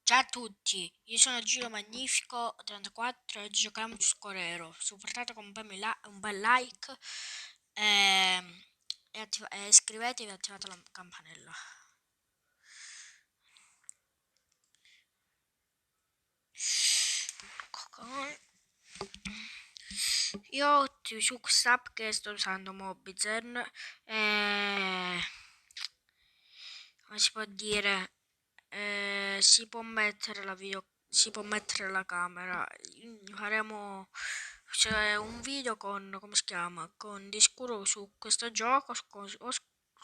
Ciao a tutti, io sono Giro Magnifico 34 e oggi giochiamo su Scorero. Supportate con un bel like e iscrivetevi e attivate la campanella. Io su questa app che sto usando Mobizen come si può dire, si può mettere la camera. Faremo un video con, come si chiama, con di sicuro su questo gioco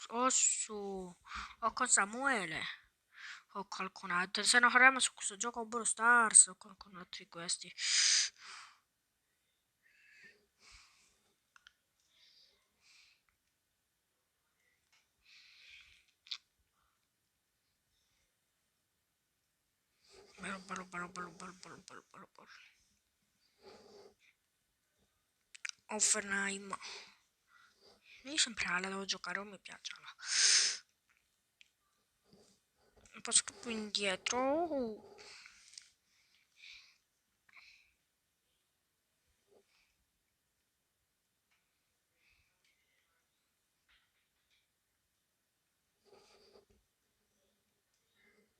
o con Samuele o qualcun altro. Se no faremo su questo gioco Brawl Stars o qualcun altro di questi. Bello, bello, bello, bello, bello, bello, bello, bello, bello. Offenheim. Io sempre la devo giocare, non mi piace. Un po' più indietro.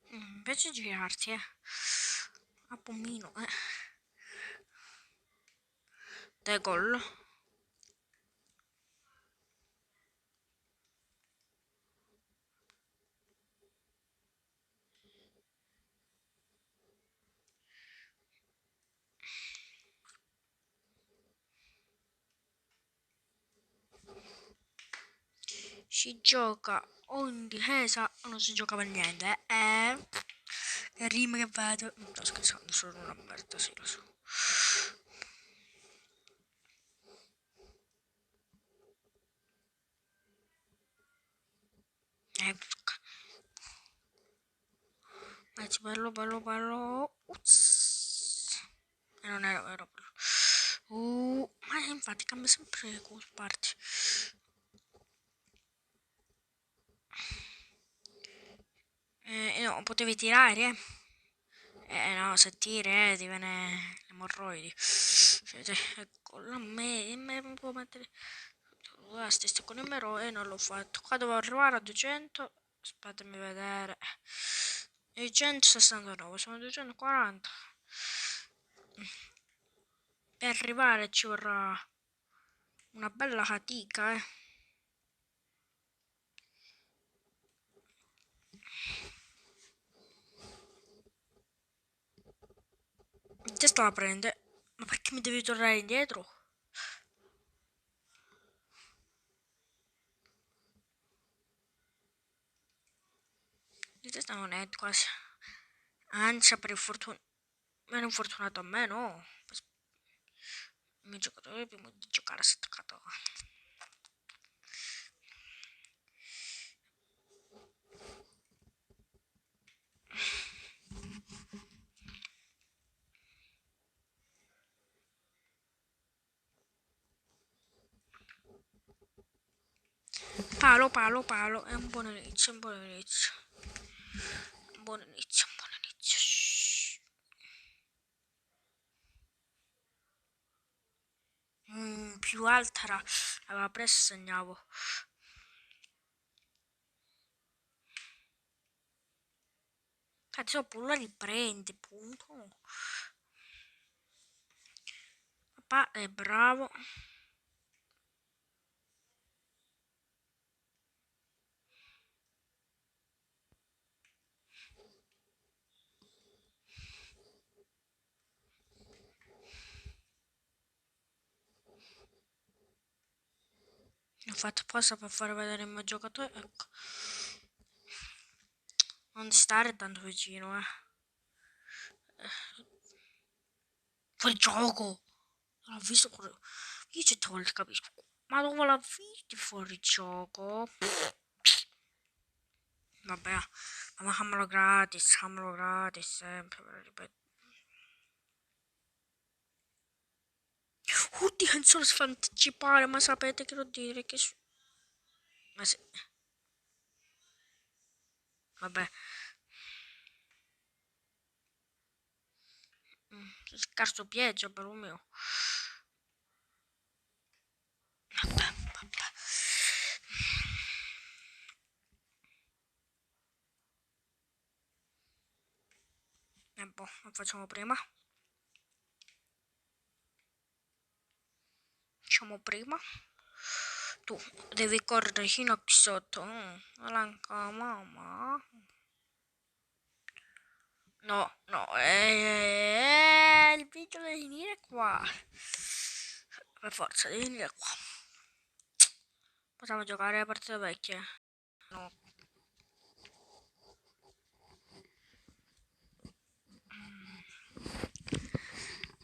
Invece di girarti, a pommino, De gol. Si gioca o in difesa o non si gioca per niente. E rime che vedo. Non sto scherzando, sono una merda, sì, lo so. Dai, bello, bello, bello. Ups. E non era vero. Ma infatti cambia sempre con parti. No, potevi tirare, no, se tiri, ti viene l'emorroidi. Cioè, ecco, me può mettere la stessa con il numero e non l'ho fatto. Qua devo arrivare a 200. Aspettatemi vedere. 269, sono 240. Per arrivare ci vorrà una bella fatica, In testa la prende. Ma perché mi devi tornare indietro? Di testa non è quasi. Anzi, per il meno infortunato a me, no. Il mio giocatore prima di giocare ha staccato. Palo, palo, palo. È un buon inizio, un buon inizio. Un buon inizio, un buon inizio. Shhh. Più alta era, aveva preso segnavo. Cazzo, pure la riprende, punto. Papà è bravo. Ho fatto apposta per far vedere il mio giocatore. Ecco. Non stare tanto vicino, Fuori gioco! Non l'ho visto fuori. Io certe volte capisco. Ma dove l'ha visto fuori gioco? Vabbè, ma fammelo gratis, sempre, ve lo ripeto. Oddio, si fa anticipare, ma sapete che vuol dire che... Ma se... Vabbè. Scarso pieggia, però mio. Vabbè. E boh, lo facciamo prima. Facciamo prima. Tu devi correre fino a qui sotto. Alanca, mamma. No, il video deve venire qua. Per forza, devi venire qua. Possiamo giocare a partite vecchie? No.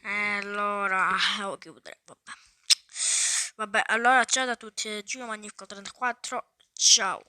Allora, devo chiudere, vabbè. Vabbè, allora ciao a tutti, Gino Magnifico 34, ciao.